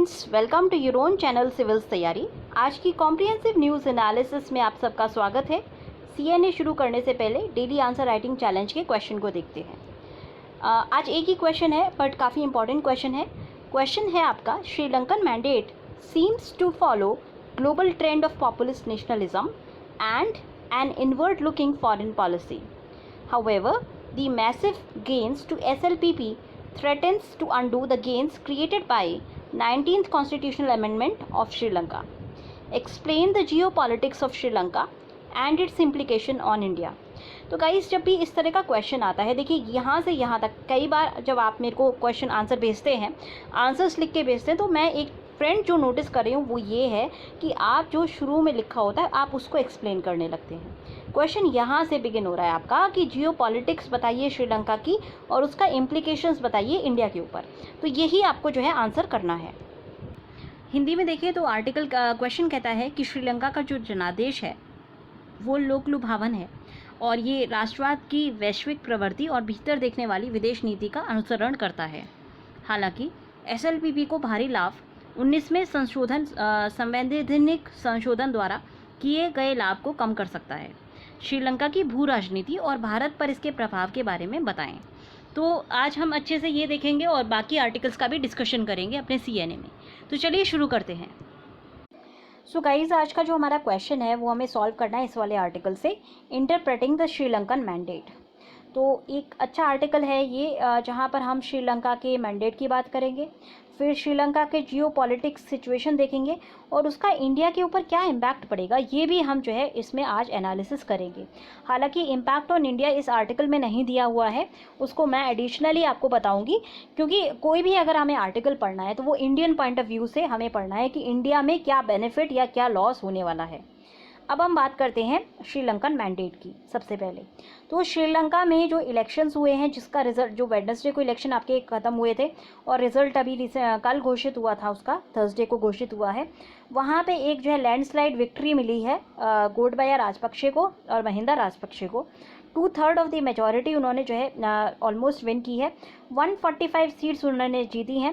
Friends, welcome to your own channel civils तैयारी। आज की कॉम्प्रिहेंसिव न्यूज़ एनालिसिस में आप सबका स्वागत है। सीएनए शुरू करने से पहले डेली आंसर राइटिंग चैलेंज के क्वेश्चन को देखते हैं। आज एक ही क्वेश्चन है बट काफ़ी इंपॉर्टेंट क्वेश्चन है। क्वेश्चन है आपका, Sri Lankan mandate seems to follow global trend of populist nationalism and an inward looking foreign policy. However, the massive gains to SLPP threatens to undo the gains created by 19th Constitutional Amendment of Sri Lanka. Explain the geopolitics of Sri Lanka and its implication on India. तो guys, जब भी इस तरह का question आता है, देखिए यहाँ से यहाँ तक कई बार जब आप मेरे को क्वेश्चन आंसर भेजते हैं, आंसर्स लिख के भेजते हैं, तो मैं एक फ्रेंड जो नोटिस कर रही हूँ वो ये है कि आप जो शुरू में लिखा होता है आप उसको एक्सप्लेन करने लगते हैं। क्वेश्चन यहाँ से बिगिन हो रहा है आपका कि जियो पॉलिटिक्स बताइए श्रीलंका की और उसका इम्प्लीकेशंस बताइए इंडिया के ऊपर। तो यही आपको जो है आंसर करना है। हिंदी में देखिए तो आर्टिकल का क्वेश्चन कहता है कि श्रीलंका का जो जनादेश है वो लोक लुभावन है और ये राष्ट्रवाद की वैश्विक प्रवृत्ति और भीतर देखने वाली विदेश नीति का अनुसरण करता है। हालांकि एसएलपीपी को भारी लाभ 19वें संवैधानिक संशोधन द्वारा किए गए लाभ को कम कर सकता है। श्रीलंका की भू राजनीति और भारत पर इसके प्रभाव के बारे में बताएं। तो आज हम अच्छे से ये देखेंगे और बाकी आर्टिकल्स का भी डिस्कशन करेंगे अपने सीएनए में। तो चलिए शुरू करते हैं। सो गाइज, आज का जो हमारा क्वेश्चन है वो हमें सॉल्व करना है इस वाले आर्टिकल से, इंटरप्रेटिंग द श्रीलंकन मैंडेट। तो एक अच्छा आर्टिकल है ये, जहाँ पर हम श्रीलंका के मैंडेट की बात करेंगे, फिर श्रीलंका के जियो पॉलिटिक्स सिचुएशन देखेंगे और उसका इंडिया के ऊपर क्या इम्पैक्ट पड़ेगा ये भी हम जो है इसमें आज एनालिसिस करेंगे। हालांकि इम्पैक्ट ऑन इंडिया इस आर्टिकल में नहीं दिया हुआ है, उसको मैं एडिशनली आपको बताऊंगी, क्योंकि कोई भी अगर हमें आर्टिकल पढ़ना है तो वो इंडियन पॉइंट ऑफ व्यू से हमें पढ़ना है कि इंडिया में क्या बेनिफिट या क्या लॉस होने वाला है। अब हम बात करते हैं श्रीलंकन मैंडेट की। सबसे पहले तो श्रीलंका में जो इलेक्शंस हुए हैं, जिसका रिजल्ट जो वेडनेसडे को इलेक्शन आपके ख़त्म हुए थे और रिजल्ट अभी कल घोषित हुआ था, उसका थर्सडे को घोषित हुआ है। वहाँ पे एक जो है लैंडस्लाइड विक्ट्री मिली है गोटबाया राजपक्षे को और महिंदा राजपक्षे को। 2/3 ऑफ द मेजॉरिटी उन्होंने जो है ऑलमोस्ट विन की है। 145 सीट्स उन्होंने जीती हैं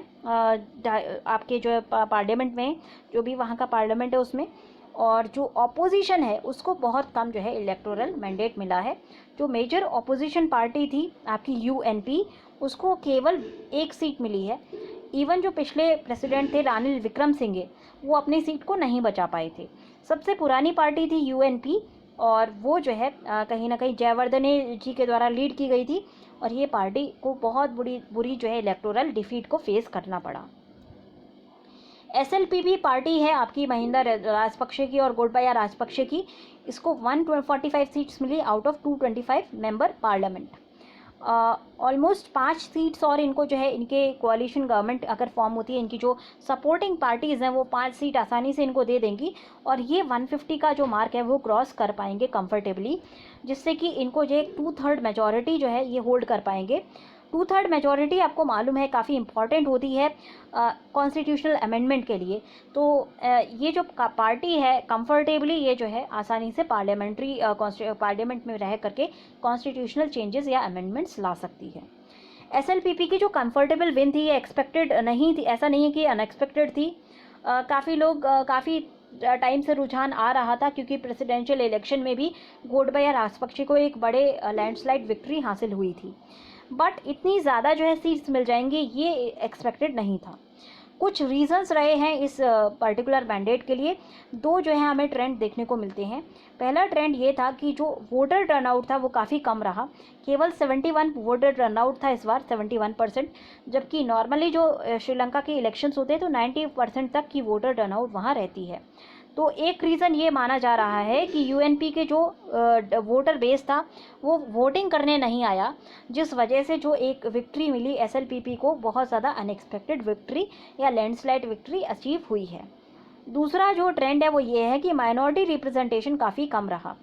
आपके जो है पार्लियामेंट में, जो भी वहाँ का पार्लियामेंट है उसमें। और जो ऑपोजिशन है उसको बहुत कम जो है इलेक्टोरल मैंडेट मिला है। जो मेजर ऑपोजिशन पार्टी थी आपकी यूएनपी, उसको केवल 1 सीट मिली है। इवन जो पिछले प्रेसिडेंट थे रानिल विक्रमसिंघे, वो अपनी सीट को नहीं बचा पाए थे। सबसे पुरानी पार्टी थी यूएनपी और वो जो है कहीं ना कहीं जयवर्धने जी के द्वारा लीड की गई थी और ये पार्टी को बहुत बुरी जो है इलेक्टोरल डिफीट को फेस करना पड़ा। एसएलपीपी पार्टी है आपकी महिंदा राजपक्षे की और गोटबाया राजपक्षे की, इसको 145 सीट्स मिली out of 225 member parliament. Almost 5 seats और इनको जो है इनके कोalition गवर्नमेंट अगर फॉर्म होती है, इनकी जो सपोर्टिंग पार्टीज़ हैं वो 5 सीट आसानी से इनको दे देंगी और ये 150 का जो मार्क है वो क्रॉस कर पाएंगे कंफर्टेबली, जिससे कि इनको जो एक 2/3 मेजॉरिटी जो है ये होल्ड कर पाएंगे। 2/3 मेजॉरिटी आपको मालूम है काफ़ी इंपॉर्टेंट होती है कॉन्स्टिट्यूशनल अमेंडमेंट के लिए। तो ये जो पार्टी है कंफर्टेबली ये जो है आसानी से पार्लियामेंट में रह करके कॉन्स्टिट्यूशनल चेंजेस या अमेंडमेंट्स ला सकती है। एसएलपीपी की जो कंफर्टेबल विन थी ये एक्सपेक्टेड नहीं थी, ऐसा नहीं है कि अनएक्सपेक्टेड थी। काफ़ी लोग काफ़ी टाइम से रुझान आ रहा था, क्योंकि प्रेसिडेंशियल इलेक्शन में भी गोटबाया राजपक्षे को एक बड़े लैंडस्लाइड विक्ट्री हासिल हुई थी, बट इतनी ज़्यादा जो है सीट्स मिल जाएंगी ये एक्सपेक्टेड नहीं था। कुछ रीजंस रहे हैं इस पर्टिकुलर मैंडेट के लिए। 2 जो है हमें ट्रेंड देखने को मिलते हैं। पहला ट्रेंड ये था कि जो वोटर टर्नआउट था वो काफ़ी कम रहा, केवल 71 वोटर टर्नआउट था इस बार, 71%, जबकि नॉर्मली जो श्रीलंका के इलेक्शंस होते हैं तो 90% तक की वोटर टर्नआउट वहाँ रहती है। तो एक रीज़न ये माना जा रहा है कि यूएनपी के जो वोटर बेस था वो वोटिंग करने नहीं आया, जिस वजह से जो एक विक्ट्री मिली एसएलपीपी को, बहुत ज़्यादा अनएक्सपेक्टेड विक्ट्री या लैंडस्लाइड विक्ट्री अचीव हुई है। दूसरा जो ट्रेंड है वो ये है कि माइनॉरिटी रिप्रेजेंटेशन काफ़ी कम रहा।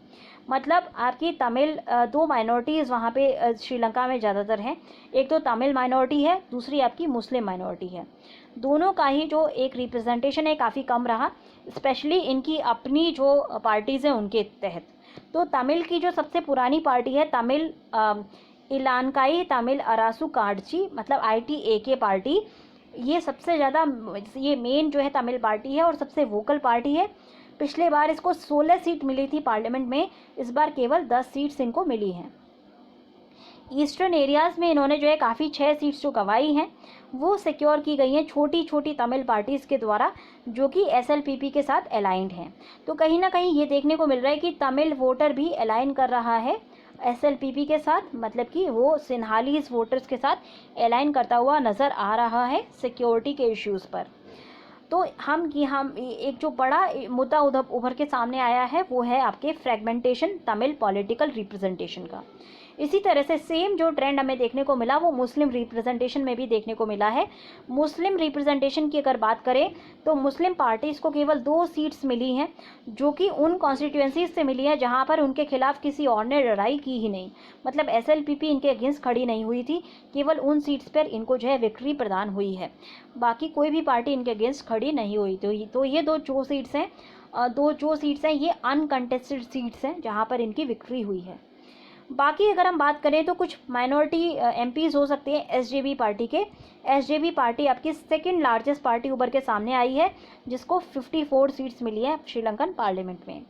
मतलब आपकी तमिल 2 माइनॉरिटीज़ वहाँ पे श्रीलंका में ज़्यादातर हैं। एक तो तमिल माइनॉरिटी है, दूसरी आपकी मुस्लिम माइनॉरिटी है। दोनों का ही जो एक रिप्रेजेंटेशन है काफ़ी कम रहा, स्पेशली इनकी अपनी जो पार्टीज़ हैं उनके तहत। तो तमिल की जो सबसे पुरानी पार्टी है तमिल इलानकाई तमिल अरासू कार्डची, मतलब ITAK पार्टी, ये सबसे ज़्यादा ये मेन जो है तमिल पार्टी है और सबसे वोकल पार्टी है। पिछले बार इसको 16 सीट मिली थी पार्लियामेंट में, इस बार केवल 10 सीट्स इनको मिली हैं। ईस्टर्न एरियाज़ में इन्होंने जो है काफ़ी 6 सीट्स जो गंवाई हैं वो सिक्योर की गई हैं छोटी छोटी तमिल पार्टीज़ के द्वारा, जो कि एसएलपीपी के साथ अलाइंड हैं। तो कहीं ना कहीं ये देखने को मिल रहा है कि तमिल वोटर भी अलाइन कर रहा है एसएलपीपी के साथ, मतलब कि वो सिन्हालीज वोटर्स के साथ अलाइन करता हुआ नज़र आ रहा है सिक्योरिटी के इश्यूज़ पर। तो हम एक जो बड़ा मुद्दा उभर के सामने आया है वो है आपके फ्रेगमेंटेशन तमिल पॉलिटिकल रिप्रेजेंटेशन का। इसी तरह से सेम जो ट्रेंड हमें देखने को मिला वो मुस्लिम रिप्रेजेंटेशन में भी देखने को मिला है। मुस्लिम रिप्रेजेंटेशन की अगर बात करें तो मुस्लिम पार्टीज़ को केवल 2 सीट्स मिली हैं, जो कि उन कॉन्स्टिट्यूएंसीज से मिली है जहां पर उनके खिलाफ किसी और ने लड़ाई की ही नहीं, मतलब एसएलपीपी इनके अगेंस्ट खड़ी नहीं हुई थी, केवल उन सीट्स पर इनको जो है विक्ट्री प्रदान हुई है, बाकी कोई भी पार्टी इनके अगेंस्ट खड़ी नहीं हुई। तो ये दो सीट्स हैं ये अनकंटेस्टेड सीट्स हैं जहाँ पर इनकी विक्ट्री हुई है। बाकी अगर हम बात करें तो कुछ माइनॉरिटी एमपीज़ हो सकते हैं एसजेबी पार्टी के। एसजेबी पार्टी आपकी सेकंड लार्जेस्ट पार्टी उभर के सामने आई है, जिसको 54 सीट्स मिली है श्रीलंकन पार्लियामेंट में।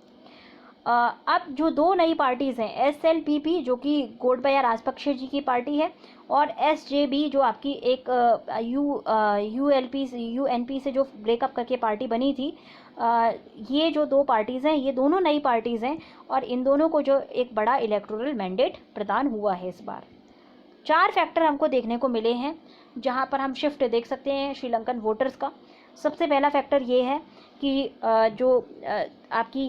अब जो 2 नई पार्टीज़ हैं, एसएलपीपी जो कि गोटबाया राजपक्षे जी की पार्टी है, और एसजेबी जो आपकी एक यूएनपी से जो ब्रेकअप करके पार्टी बनी थी, ये जो 2 पार्टीज़ हैं ये दोनों नई पार्टीज़ हैं और इन दोनों को जो एक बड़ा इलेक्टोरल मैंडेट प्रदान हुआ है इस बार। 4 फैक्टर हमको देखने को मिले हैं जहां पर हम शिफ्ट देख सकते हैं श्रीलंकन वोटर्स का। सबसे पहला फैक्टर ये है कि जो आपकी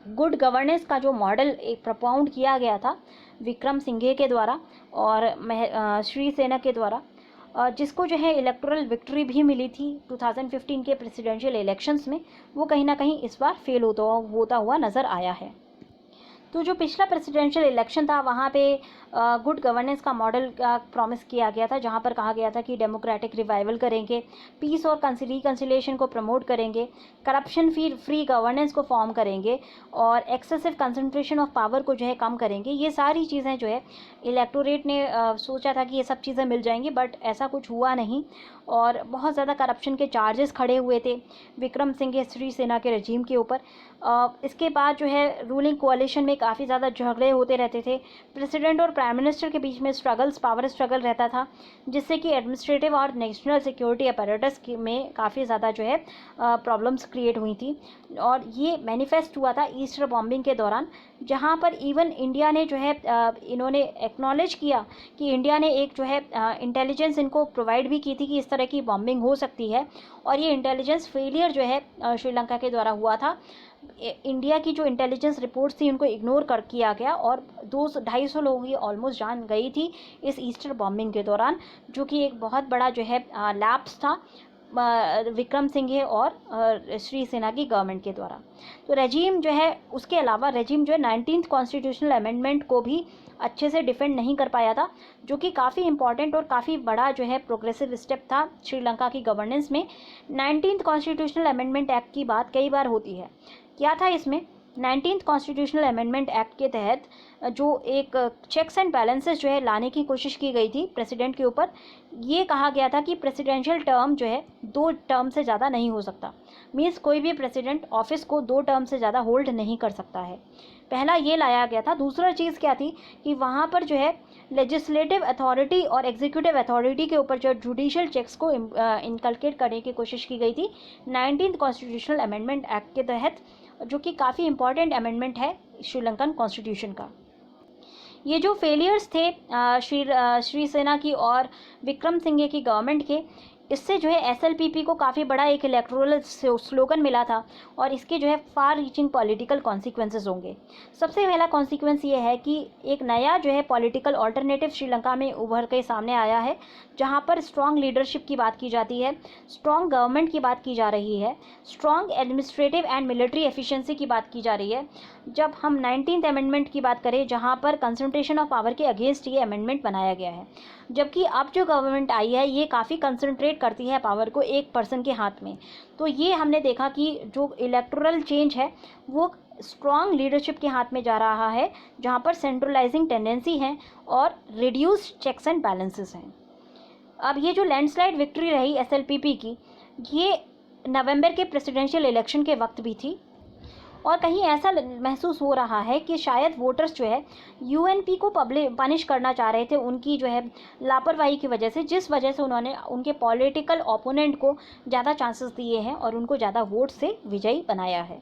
गुड गवर्नेंस का जो मॉडल एक प्रपोंड किया गया था विक्रमसिंघे के द्वारा और श्री सेना के द्वारा, जिसको जो है इलेक्टोरल विक्ट्री भी मिली थी 2015 के प्रेसिडेंशियल इलेक्शंस में, वो कहीं ना कहीं इस बार फेल होता हुआ नज़र आया है। तो जो पिछला प्रेसिडेंशियल इलेक्शन था वहाँ पे गुड गवर्नेंस का मॉडल का प्रॉमिस किया गया था, जहाँ पर कहा गया था कि डेमोक्रेटिक रिवाइवल करेंगे, पीस और रिकन्सिलिएशन को प्रमोट करेंगे, करप्शन फ्री गवर्नेंस को फॉर्म करेंगे और एक्सेसिव कंसंट्रेशन ऑफ पावर को जो है कम करेंगे। ये सारी चीज़ें जो है इलेक्टोरेट ने सोचा था कि ये सब चीज़ें मिल जाएंगी, बट ऐसा कुछ हुआ नहीं और बहुत ज़्यादा करप्शन के चार्जेस खड़े हुए थे विक्रमसिंघे श्री सेना के रजीम के ऊपर। इसके बाद जो है रूलिंग कोalition में काफ़ी ज़्यादा झगड़े होते रहते थे, प्रेसिडेंट और प्राइम मिनिस्टर के बीच में पावर स्ट्रगल रहता था, जिससे कि एडमिनिस्ट्रेटिव और नेशनल सिक्योरिटी अपैरेटस में काफ़ी ज़्यादा जो है प्रॉब्लम्स क्रिएट हुई थी। और ये मैनिफेस्ट हुआ था ईस्टर बॉम्बिंग के दौरान, जहाँ पर इवन इंडिया ने जो है इन्होंने एक्नॉलेज किया कि इंडिया ने एक जो है इंटेलिजेंस इनको प्रोवाइड भी की थी कि इस तरह की बॉम्बिंग हो सकती है, और ये इंटेलिजेंस फेलियर जो है श्रीलंका के द्वारा हुआ था। इंडिया की जो इंटेलिजेंस रिपोर्ट्स थी उनको इग्नोर किया गया और 200-250 लोगों की ऑलमोस्ट जान गई थी इस ईस्टर बॉम्बिंग के दौरान, जो कि एक बहुत बड़ा जो है लैप्स था विक्रमसिंघे और श्री सेना की गवर्नमेंट के द्वारा। तो रेजिम जो है उसके अलावा रेजिम जो है 19th कॉन्स्टिट्यूशनल अमेंडमेंट को भी अच्छे से डिफेंड नहीं कर पाया था, जो कि काफ़ी इंपॉर्टेंट और काफ़ी बड़ा जो है प्रोग्रेसिव स्टेप था श्रीलंका की गवर्नेंस में। 19th कॉन्स्टिट्यूशनल अमेंडमेंट एक्ट की बात कई बार होती है, क्या था इसमें 19th कॉन्स्टिट्यूशनल अमेंडमेंट एक्ट के तहत जो एक चेक्स एंड बैलेंसेस जो है लाने की कोशिश की गई थी प्रेसिडेंट के ऊपर। ये कहा गया था कि प्रेसिडेंशियल टर्म जो है 2 टर्म से ज़्यादा नहीं हो सकता, मीन्स कोई भी प्रेसिडेंट ऑफिस को 2 टर्म से ज़्यादा होल्ड नहीं कर सकता है। पहला ये लाया गया था। दूसरा चीज़ क्या थी कि वहाँ पर जो है लेजिस्लेटिव अथॉरिटी और एग्जीक्यूटिव अथॉरिटी के ऊपर जो जुडिशियल चेक्स को इनकलकेट करने की कोशिश की गई थी 19th कॉन्स्टिट्यूशनल अमेंडमेंट एक्ट के तहत, जो कि काफ़ी इंपॉर्टेंट अमेंडमेंट है श्रीलंकन कॉन्स्टिट्यूशन का। ये जो फेलियर्स थे श्री सेना की और विक्रमसिंघे की गवर्नमेंट के, इससे जो है एसएलपीपी को काफ़ी बड़ा एक इलेक्टोरल स्लोगन मिला था और इसके जो है फार रीचिंग पॉलिटिकल कॉन्सिक्वेंसेस होंगे। सबसे पहला कॉन्सिक्वेंस ये है कि एक नया जो है पॉलिटिकल ऑल्टरनेटिव श्रीलंका में उभर के सामने आया है, जहां पर स्ट्रॉन्ग लीडरशिप की बात की जाती है, स्ट्रॉन्ग गवर्नमेंट की बात की जा रही है, strong administrative and military efficiency की बात की जा रही है। जब हम 19th अमेंडमेंट की बात करें जहां पर कंसंट्रेशन ऑफ पावर के अगेंस्ट ये अमेंडमेंट बनाया गया है, जबकि अब जो गवर्नमेंट आई है ये काफ़ी कंसंट्रेट करती है पावर को एक पर्सन के हाथ में। तो ये हमने देखा कि जो इलेक्टोरल चेंज है वो स्ट्रॉन्ग लीडरशिप के हाथ में जा रहा है, जहां पर सेंट्रलाइजिंग टेंडेंसी है और रिड्यूस्ड चेक्स एंड बैलेंसेस हैं। अब ये जो लैंडस्लाइड विक्ट्री रही SLPP की, ये नवंबर के प्रेसिडेंशियल इलेक्शन के वक्त भी थी, और कहीं ऐसा महसूस हो रहा है कि शायद वोटर्स जो है UNP को पनिश करना चाह रहे थे उनकी जो है लापरवाही की वजह से, जिस वजह से उन्होंने उनके पॉलिटिकल ओपोनेंट को ज़्यादा चांसेस दिए हैं और उनको ज़्यादा वोट से विजयी बनाया है।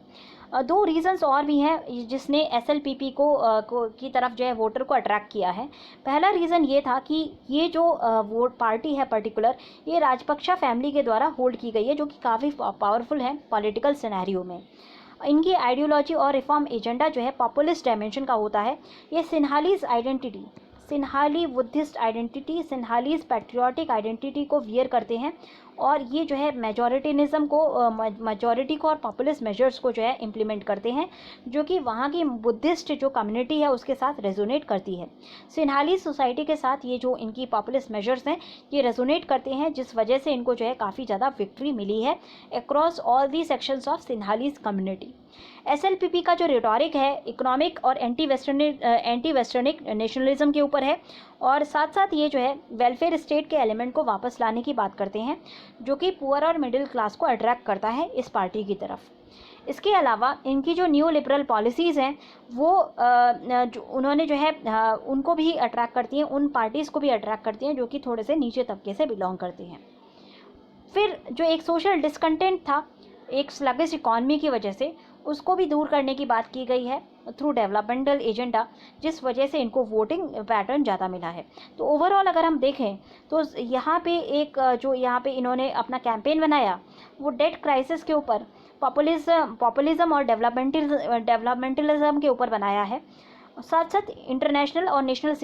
दो रीज़न्स और भी हैं जिसने SLPP की तरफ जो है वोटर को अट्रैक्ट किया है। पहला रीज़न ये था कि ये जो वोट पार्टी है पर्टिकुलर, ये राजपक्षा फैमिली के द्वारा होल्ड की गई है, जो कि काफ़ी पावरफुल है पॉलिटिकल सिनेरियो में। इनकी आइडियोलॉजी और रिफॉर्म एजेंडा जो है पॉपुलिस्ट डायमेंशन का होता है। ये Sinhalese identity, Sinhala Buddhist identity, Sinhalese patriotic identity को वियर करते हैं, और ये जो है मेजॉरिटीनिज्म को, मेजॉरिटी को और पॉपुलिस्ट मेजर्स को जो है इम्प्लीमेंट करते हैं, जो कि वहाँ की बुद्धिस्ट जो कम्युनिटी है उसके साथ रेजोनेट करती है। सिन्हाली सोसाइटी के साथ ये जो इनकी पॉपुलिस्ट मेजर्स हैं ये रेजोनेट करते हैं, जिस वजह से इनको जो है काफ़ी ज़्यादा विक्ट्री मिली है across all the sections of Sinhalese community. SLPP का जो रिटॉरिक है इकोनॉमिक और एंटी वेस्टर्निक नेशनलिज्म के ऊपर है, और साथ साथ ये जो है वेलफेयर स्टेट के एलिमेंट को वापस लाने की बात करते हैं, जो कि पुअर और मिडिल क्लास को अट्रैक्ट करता है इस पार्टी की तरफ। इसके अलावा इनकी जो न्यू लिबरल पॉलिसीज़ हैं वो जो उन्होंने जो है उनको भी अट्रैक्ट करती हैं, उन पार्टीज़ को भी अट्रैक्ट करती हैं जो कि थोड़े से नीचे तबके से बिलोंग करते हैं। फिर जो एक सोशल डिस्कंटेंट था एक स्लगिश इकॉनमी की वजह से, उसको भी दूर करने की बात की गई है थ्रू डेवलपमेंटल एजेंडा, जिस वजह से इनको वोटिंग पैटर्न ज़्यादा मिला है। तो ओवरऑल अगर हम देखें तो यहाँ पे एक जो यहाँ पे इन्होंने अपना कैंपेन बनाया वो डेट क्राइसिस के ऊपर, पॉपुलिज्म और डेवलपमेंटलिज्म के ऊपर बनाया है। साथ साथ इंटरनेशनल और नेशनल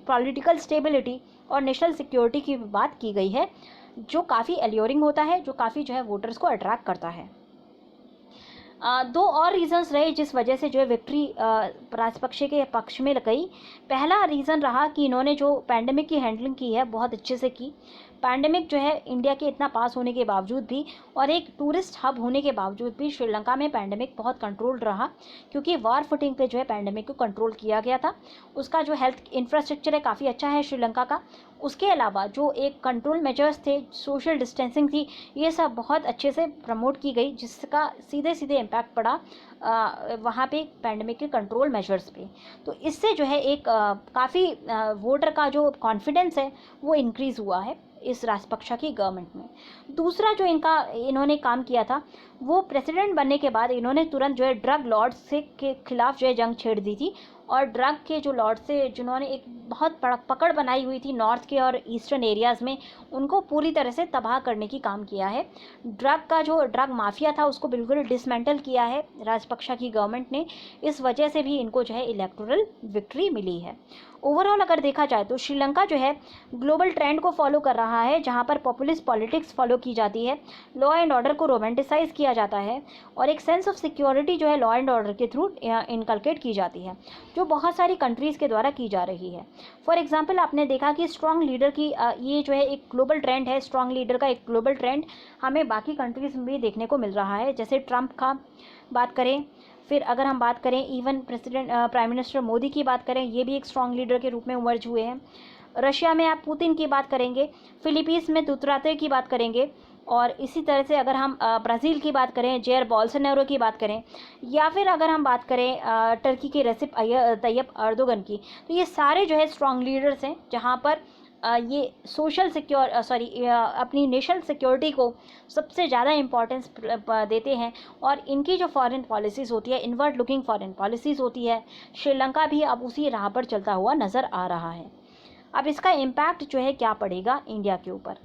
पॉलिटिकल स्टेबिलिटी और नेशनल सिक्योरिटी की बात की गई है, जो काफ़ी एल्योरिंग होता है, जो काफ़ी जो है वोटर्स को अट्रैक्ट करता है। दो और रीज़न्स रहे जिस वजह से जो है विक्ट्री राजपक्षे के पक्ष में गई। पहला रीज़न रहा कि इन्होंने जो पैंडेमिक की हैंडलिंग की है बहुत अच्छे से की। पैंडेमिक जो है इंडिया के इतना पास होने के बावजूद भी और एक टूरिस्ट हब होने के बावजूद भी श्रीलंका में पैंडेमिक बहुत कंट्रोल्ड रहा, क्योंकि वार फुटिंग पे जो है पैंडेमिक को कंट्रोल किया गया था। उसका जो हेल्थ इंफ्रास्ट्रक्चर है काफ़ी अच्छा है श्रीलंका का। उसके अलावा जो एक कंट्रोल मेजर्स थे, सोशल डिस्टेंसिंग थी, ये सब बहुत अच्छे से प्रमोट की गई, जिसका सीधे सीधे इम्पैक्ट पड़ा वहाँ पे पैंडेमिक के कंट्रोल मेजर्स पे। तो इससे जो है एक काफ़ी वोटर का जो कॉन्फिडेंस है वो इंक्रीज़ हुआ है इस राजपक्षा की गवर्नमेंट में। दूसरा जो इन्होंने काम किया था वो प्रेसिडेंट बनने के बाद इन्होंने तुरंत जो है ड्रग लॉर्ड्स से के खिलाफ जो है जंग छेड़ दी थी, और ड्रग के जो लॉर्ड से जिन्होंने एक बहुत पकड़ बनाई हुई थी नॉर्थ के और ईस्टर्न एरियाज़ में, उनको पूरी तरह से तबाह करने की काम किया है। ड्रग माफिया था उसको बिल्कुल डिसमेंटल किया है राजपक्षा की गवर्नमेंट ने। इस वजह से भी इनको जो है इलेक्टोरल विक्ट्री मिली है। ओवरऑल अगर देखा जाए तो श्रीलंका जो है ग्लोबल ट्रेंड को फॉलो कर रहा है, जहाँ पर पॉपुलिस्ट पॉलिटिक्स फॉलो की जाती है, लॉ एंड ऑर्डर को रोमांटिसाइज किया जाता है, और एक सेंस ऑफ सिक्योरिटी जो है लॉ एंड ऑर्डर के थ्रू इनकलकेट की जाती है, जो बहुत सारी कंट्रीज़ के द्वारा की जा रही है। फॉर एग्जांपल आपने देखा कि स्ट्रॉन्ग लीडर की ये जो है एक ग्लोबल ट्रेंड है, स्ट्रॉन्ग लीडर का एक ग्लोबल ट्रेंड हमें बाकी कंट्रीज़ में भी देखने को मिल रहा है। जैसे ट्रंप का बात करें, फिर अगर हम बात करें इवन प्राइम मिनिस्टर मोदी की बात करें, ये भी एक स्ट्रॉन्ग लीडर के रूप में इमर्ज हुए हैं। रशिया में आप पुतिन की बात करेंगे, फिलीपींस में दुतराते की बात करेंगे, और इसी तरह से अगर हम ब्राज़ील की बात करें, जेयर बोल्सोनारो की बात करें, या फिर अगर हम बात करें टर्की के रेसिप तैयब अर्दोगन की, तो ये सारे जो है स्ट्रॉन्ग लीडर्स हैं, जहाँ पर ये अपनी नेशनल सिक्योरिटी को सबसे ज़्यादा इम्पोर्टेंस देते हैं, और इनकी जो फॉरेन पॉलिसीज़ होती है, इनवर्ड लुकिंग फॉरेन पॉलिसीज़ होती है। श्रीलंका भी अब उसी राह पर चलता हुआ नज़र आ रहा है। अब इसका इम्पैक्ट जो है क्या पड़ेगा इंडिया के ऊपर,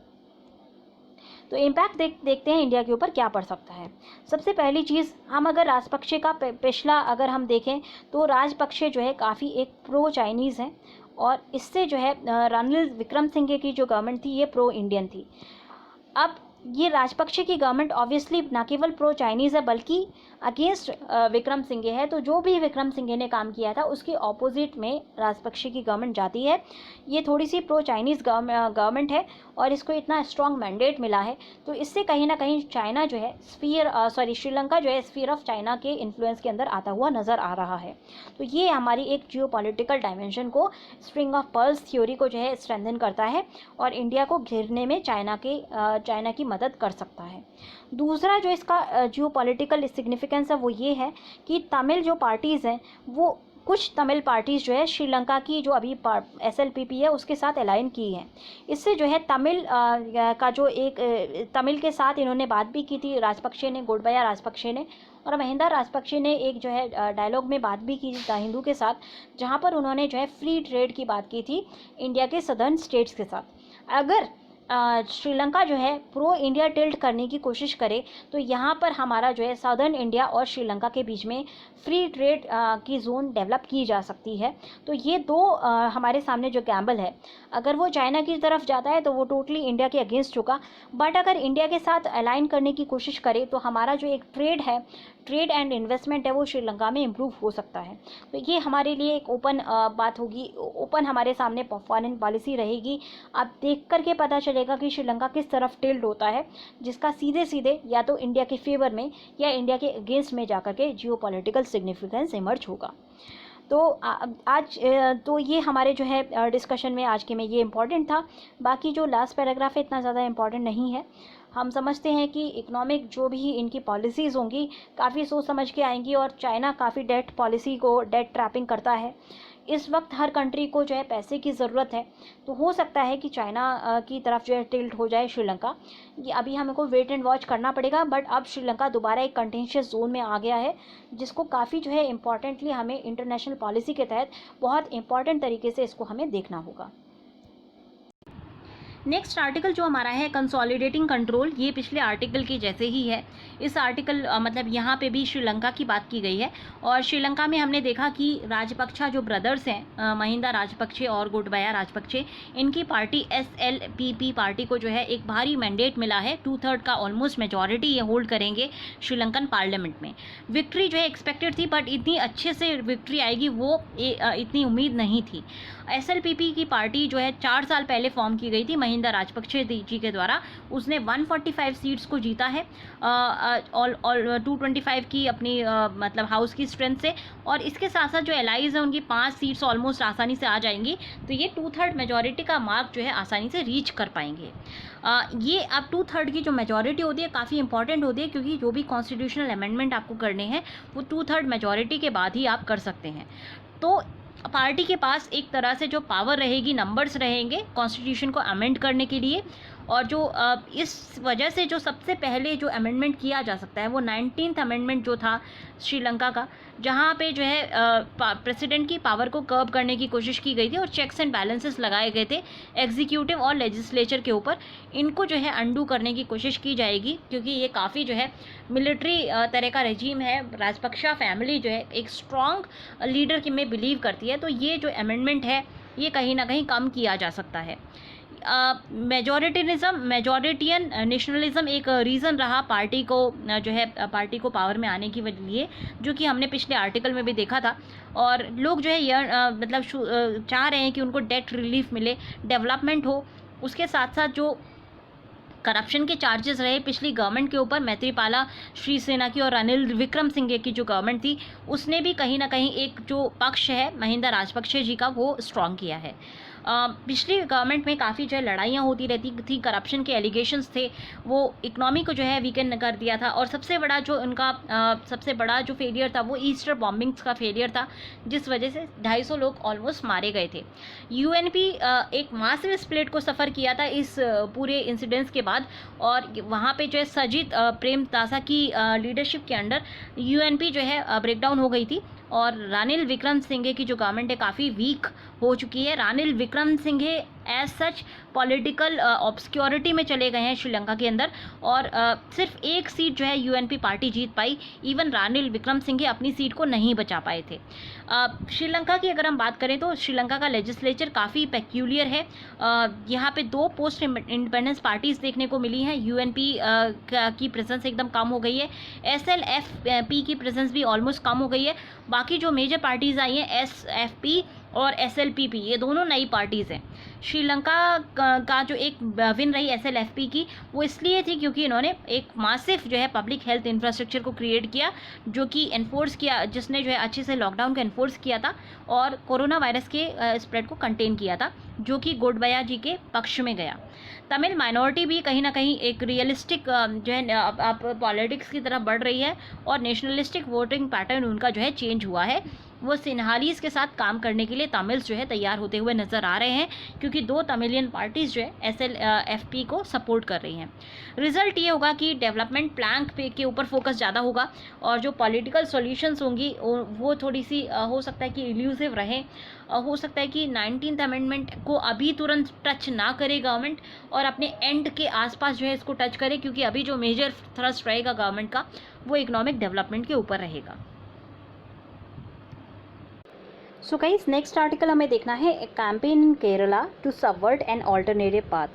तो इम्पैक्ट देखते हैं इंडिया के ऊपर क्या पड़ सकता है। सबसे पहली चीज़, हम अगर राजपक्षे का पिछला अगर हम देखें तो राजपक्षे जो है काफ़ी एक प्रो चाइनीज़ हैं, और इससे जो है रणनील विक्रमसिंघे की जो गवर्नमेंट थी ये प्रो इंडियन थी। अब ये राजपक्षे की गवर्नमेंट ऑब्वियसली ना केवल प्रो चाइनीज़ है बल्कि अगेंस्ट विक्रम सिंघे है। तो जो भी विक्रम सिंघे ने काम किया था उसके ऑपोजिट में राजपक्षे की गवर्नमेंट जाती है। ये थोड़ी सी प्रो चाइनीज़ गवर्नमेंट है और इसको इतना स्ट्रॉन्ग मैंडेट मिला है, तो इससे कहीं ना कहीं चाइना जो है श्रीलंका जो है स्फीयर ऑफ चाइना के इन्फ्लुएंस के अंदर आता हुआ नज़र आ रहा है। तो ये हमारी एक जियोपॉलिटिकल डायमेंशन को, स्ट्रिंग ऑफ पर्ल्स थ्योरी को जो है स्ट्रेंथन करता है और इंडिया को घेरने में चाइना की मदद कर सकता है। दूसरा जो इसका जियोपॉलिटिकल सिग्निफिकेंस है वो ये है कि तमिल जो पार्टीज़ हैं वो कुछ तमिल पार्टीज़ जो है श्रीलंका की जो अभी SLPP है उसके साथ अलाइन की हैं। इससे जो है तमिल का जो एक तमिल के साथ इन्होंने बात भी की थी राजपक्षे ने, गोडबाया राजपक्षे ने, और महिंदा राजपक्षे ने एक जो है डायलॉग में बात भी की थी हिंदू के साथ, जहाँ पर उन्होंने जो है फ्री ट्रेड की बात की थी इंडिया के सदर्न स्टेट्स के साथ। अगर श्रीलंका जो है प्रो इंडिया टिल्ट करने की कोशिश करे तो यहाँ पर हमारा जो है सदर्न इंडिया और श्रीलंका के बीच में फ्री ट्रेड की जोन डेवलप की जा सकती है। तो ये दो हमारे सामने जो गैम्बल है, अगर वो चाइना की तरफ जाता है तो वो टोटली इंडिया के अगेंस्ट होगा, बट अगर इंडिया के साथ अलाइन करने की कोशिश करे तो हमारा जो एक ट्रेड एंड इन्वेस्टमेंट है वो श्रीलंका में इम्प्रूव हो सकता है। तो ये हमारे लिए एक ओपन बात होगी, ओपन हमारे सामने फॉरेन पॉलिसी रहेगी। आप देख करके पता चलेगा कि श्रीलंका किस तरफ टिल्ट होता है, जिसका सीधे सीधे या तो इंडिया के फेवर में या इंडिया के अगेंस्ट में जाकर के जियोपॉलिटिकल सिग्निफिकेंस इमर्ज होगा। तो आज तो ये हमारे जो है डिस्कशन में आज के में ये इम्पॉर्टेंट था। बाकी जो लास्ट पैराग्राफ है इतना ज़्यादा इम्पॉर्टेंट नहीं है। हम समझते हैं कि इकोनॉमिक जो भी इनकी पॉलिसीज़ होंगी काफ़ी सोच समझ के आएंगी, और चाइना काफ़ी डेट पॉलिसी को डेट ट्रैपिंग करता है। इस वक्त हर कंट्री को जो है पैसे की ज़रूरत है, तो हो सकता है कि चाइना की तरफ जो है टिल्ट हो जाए श्रीलंका। ये अभी हमको वेट एंड वॉच करना पड़ेगा, बट अब श्रीलंका दोबारा एक कंटेंशियस जोन में आ गया है, जिसको काफ़ी जो है इम्पॉर्टेंटली हमें इंटरनेशनल पॉलिसी के तहत बहुत इंपॉर्टेंट तरीके से इसको हमें देखना होगा। नेक्स्ट आर्टिकल जो हमारा है कंसोलिडेटिंग कंट्रोल, ये पिछले आर्टिकल के जैसे ही है। इस आर्टिकल मतलब यहाँ पे भी श्रीलंका की बात की गई है, और श्रीलंका में हमने देखा कि राजपक्षा जो ब्रदर्स हैं महिंदा राजपक्षे और गोटबाया राजपक्षे, इनकी पार्टी SLPP पार्टी को जो है एक भारी मैंडेट मिला है, 2/3 का ऑलमोस्ट मेजॉरिटी ये होल्ड करेंगे श्रीलंकन पार्लियामेंट में। विक्ट्री जो है एक्सपेक्टेड थी, बट इतनी अच्छे से विक्ट्री आएगी वो इतनी उम्मीद नहीं थी। SLPP की पार्टी जो है 4 साल पहले फॉर्म की गई थी महिंदा राजपक्षे जी के द्वारा। उसने 145 सीट्स को जीता है और 225 की अपनी मतलब हाउस की स्ट्रेंथ से, और इसके साथ साथ जो एलाइज हैं उनकी 5 सीट्स ऑलमोस्ट आसानी से आ जाएंगी। तो ये 2/3 मेजॉरिटी का मार्क जो है आसानी से रीच कर पाएंगे। ये अब 2/3 की जो मेजॉरिटी होती है काफ़ी इंपॉर्टेंट होती है, क्योंकि जो भी कॉन्स्टिट्यूशनल अमेंडमेंट आपको करने हैं वो 2/3 मेजॉरिटी के बाद ही आप कर सकते हैं। तो पार्टी के पास एक तरह से जो पावर रहेगी, नंबर्स रहेंगे कॉन्स्टिट्यूशन को अमेंड करने के लिए, और जो इस वजह से जो सबसे पहले जो अमेंडमेंट किया जा सकता है वो 19th अमेंडमेंट जो था श्रीलंका का, जहाँ पे जो है प्रेसिडेंट की पावर को कर्ब करने की कोशिश की गई थी और चेक्स एंड बैलेंसेस लगाए गए थे एग्जीक्यूटिव और लेजिस्लेचर के ऊपर। इनको जो है अंडू करने की कोशिश की जाएगी, क्योंकि ये काफ़ी जो है मिलिट्री तरह का रेजीम है। राजपक्षा फैमिली जो है एक स्ट्रॉन्ग लीडर में बिलीव करती है, तो ये जो अमेंडमेंट है ये कहीं ना कहीं कम किया जा सकता है। मेजॉरिटियन नेशनलिज्म एक रीज़न रहा पार्टी को जो है पार्टी को पावर में आने के लिए, जो कि हमने पिछले आर्टिकल में भी देखा था। और लोग जो है मतलब चाह रहे हैं कि उनको डेट रिलीफ मिले, डेवलपमेंट हो। उसके साथ साथ जो करप्शन के चार्जेस रहे पिछली गवर्नमेंट के ऊपर, मैत्रीपाला श्रीसेना की और रनिल विक्रमसिंघे की जो गवर्नमेंट थी, उसने भी कहीं ना कहीं एक जो पक्ष है महिंदा राजपक्षे जी का वो स्ट्रॉन्ग किया है। पिछली गवर्नमेंट में काफ़ी जो है लड़ाइयाँ होती रहती थी, करप्शन के एलिगेशंस थे, वो इकनॉमी को जो है वीकन कर दिया था। और सबसे बड़ा जो उनका सबसे बड़ा जो फेलियर था वो ईस्टर बॉम्बिंग्स का फेलियर था, जिस वजह से 250 लोग ऑलमोस्ट मारे गए थे। UNP एक मासिव स्प्लिट को सफ़र किया था इस पूरे इंसिडेंट्स के बाद, और वहाँ पे जो है सजित प्रेमदासा की लीडरशिप के अंडर UNP जो है ब्रेकडाउन हो गई थी, और रानिल विक्रमसिंघे की जो गवर्नमेंट है काफ़ी वीक हो चुकी है। Ranil Wickremesinghe as such political obscurity में चले गए हैं श्रीलंका के अंदर, और सिर्फ एक सीट जो है यूएनपी पार्टी जीत पाई। इवन रानिल विक्रमसिंघे अपनी सीट को नहीं बचा पाए थे। श्रीलंका की अगर हम बात करें तो श्रीलंका का लेजिस्लेचर काफ़ी पेक्यूलियर है। यहाँ पे 2 पोस्ट इंडिपेंडेंस पार्टीज़ देखने को मिली हैं। यूएनपी की प्रेजेंस एकदम कम हो गई है, एसएलएफपी की प्रेजेंस भी ऑलमोस्ट कम हो गई है। बाकी जो मेजर पार्टीज़ आई हैं एसएफपी और एसएलपीपी, ये दोनों नई पार्टीज़ हैं। श्रीलंका का जो एक विन रही एसएलएफपी की, वो इसलिए थी क्योंकि इन्होंने एक मासिव जो है पब्लिक हेल्थ इंफ्रास्ट्रक्चर को क्रिएट किया, जो कि एनफोर्स किया, जिसने जो है अच्छे से लॉकडाउन को एनफोर्स किया था और कोरोना वायरस के स्प्रेड को कंटेन किया था, जो कि गोटबाया जी के पक्ष में गया। तमिल माइनॉरिटी भी कहीं ना कहीं एक रियलिस्टिक जो है अब पॉलिटिक्स की तरफ बढ़ रही है, और नेशनलिस्टिक वोटिंग पैटर्न उनका जो है चेंज हुआ है। वो सिन्हालीज के साथ काम करने के लिए तमिल्स जो है तैयार होते हुए नज़र आ रहे हैं, क्योंकि 2 तमिलियन पार्टीज़ जो है एसएलएफपी को सपोर्ट कर रही हैं। रिजल्ट ये होगा कि डेवलपमेंट प्लान पे के ऊपर फोकस ज़्यादा होगा, और जो पॉलिटिकल सॉल्यूशंस होंगी वो थोड़ी सी हो सकता है कि इल्यूसिव रहे। हो सकता है कि 19th अमेंडमेंट को अभी तुरंत टच ना करे गवर्नमेंट, और अपने एंड के आसपास जो है इसको टच करे, क्योंकि अभी जो मेजर थ्रस्ट रहेगा गवर्नमेंट का वो इकोनॉमिक डेवलपमेंट के ऊपर रहेगा। सो गाइस, नेक्स्ट आर्टिकल हमें देखना है campaign in Kerala to subvert an alternative path.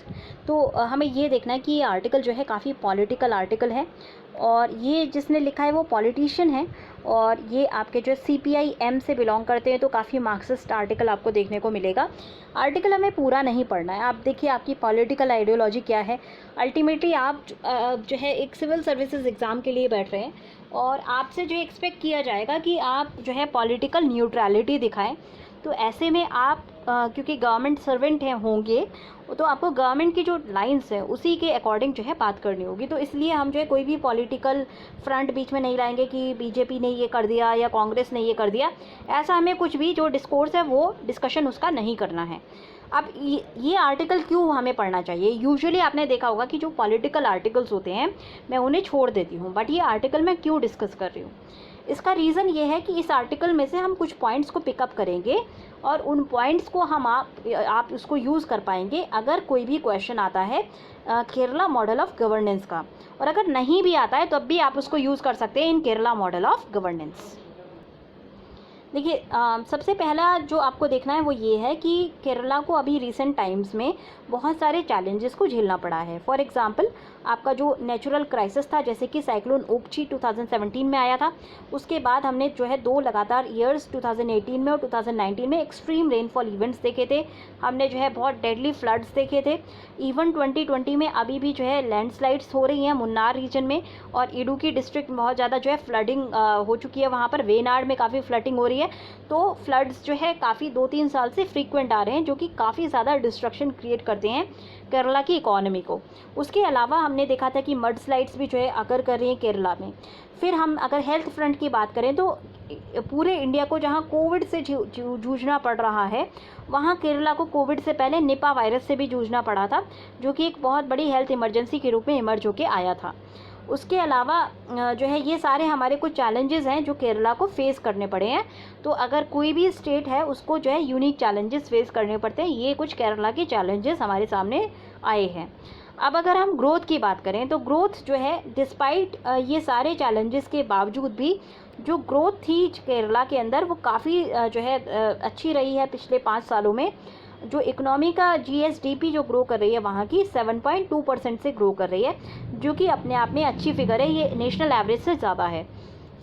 तो हमें ये देखना है कि ये आर्टिकल जो है काफ़ी पॉलिटिकल आर्टिकल है, और ये जिसने लिखा है वो पॉलिटिशियन है, और ये आपके जो CPI-M से बिलोंग करते हैं, तो काफ़ी मार्क्सिस्ट आर्टिकल आपको देखने को मिलेगा। आर्टिकल हमें पूरा नहीं पढ़ना है, आप देखिए आपकी पॉलिटिकल आइडियोलॉजी क्या है। अल्टीमेटली आप जो है एक सिविल सर्विसेज एग्ज़ाम के लिए बैठ रहे हैं, और आपसे जो एक्सपेक्ट किया जाएगा कि आप जो है पॉलिटिकल न्यूट्रलिटी दिखाएं। तो ऐसे में आप क्योंकि गवर्नमेंट सर्वेंट हैं होंगे, तो आपको गवर्नमेंट की जो लाइंस है उसी के अकॉर्डिंग जो है बात करनी होगी। तो इसलिए हम जो है कोई भी पॉलिटिकल फ्रंट बीच में नहीं लाएंगे कि बीजेपी ने ये कर दिया या कांग्रेस ने ये कर दिया। ऐसा हमें कुछ भी जो डिस्कोर्स है वो डिस्कशन उसका नहीं करना है। अब ये आर्टिकल क्यों हमें पढ़ना चाहिए? यूजुअली आपने देखा होगा कि जो पॉलिटिकल आर्टिकल्स होते हैं मैं उन्हें छोड़ देती हूँ, बट ये आर्टिकल मैं क्यों डिस्कस कर रही हूँ, इसका रीज़न ये है कि इस आर्टिकल में से हम कुछ पॉइंट्स को पिकअप करेंगे, और उन पॉइंट्स को हम आप उसको यूज़ कर पाएंगे अगर कोई भी क्वेश्चन आता है केरला मॉडल ऑफ गवर्नेंस का, और अगर नहीं भी आता है तब भी आप उसको यूज़ कर सकते हैं इन केरला मॉडल ऑफ गवर्नेंस। देखिए, सबसे पहला जो आपको देखना है वो ये है कि केरला को अभी रिसेंट टाइम्स में बहुत सारे चैलेंजेस को झेलना पड़ा है। फॉर एग्जांपल, आपका जो नेचुरल क्राइसिस था, जैसे कि साइक्लोन ओक्ची 2017 में आया था, उसके बाद हमने जो है 2 लगातार ईयर्स 2018 में और 2019 में एक्सट्रीम रेनफॉल इवेंट्स देखे थे। हमने जो है बहुत डेडली फ्लड्स देखे थे। इवन 2020 में अभी भी जो है लैंडस्लाइड्स हो रही हैं मुन्नार रीजन में, और इडुक्की डिस्ट्रिक्ट में बहुत ज़्यादा जो है फ्लडिंग हो चुकी है। वहाँ पर वेनाड में काफ़ी फ्लडिंग हो रही है। तो फ्लड्स जो है काफ़ी 2-3 साल से फ्रीक्वेंट आ रहे हैं, जो कि काफ़ी ज़्यादा डिस्ट्रक्शन क्रिएट करते हैं केरला की इकोनॉमी को। उसके अलावा हमने देखा था कि मड स्लाइड्स भी जो है अकर कर रही हैं केरला में। फिर हम अगर हेल्थ फ्रंट की बात करें तो पूरे इंडिया को जहां कोविड से जूझना पड़ रहा है, वहां केरला को कोविड से पहले निपा वायरस से भी जूझना पड़ा था, जो कि एक बहुत बड़ी हेल्थ इमरजेंसी के रूप में इमर्ज होकर आया था। उसके अलावा जो है ये सारे हमारे कुछ चैलेंजेस हैं जो केरला को फेस करने पड़े हैं। तो अगर कोई भी स्टेट है उसको जो है यूनिक चैलेंजेस फेस करने पड़ते हैं। ये कुछ केरला के चैलेंजेस हमारे सामने आए हैं। अब अगर हम ग्रोथ की बात करें तो ग्रोथ जो है डिस्पाइट ये सारे चैलेंजेस के बावजूद भी जो ग्रोथ थी केरला के अंदर वो काफ़ी जो है अच्छी रही है। पिछले 5 सालों में जो इकोनॉमी का GSDP जो ग्रो कर रही है वहाँ की 7.2% से ग्रो कर रही है, जो कि अपने आप में अच्छी फिगर है। ये नेशनल एवरेज से ज़्यादा है।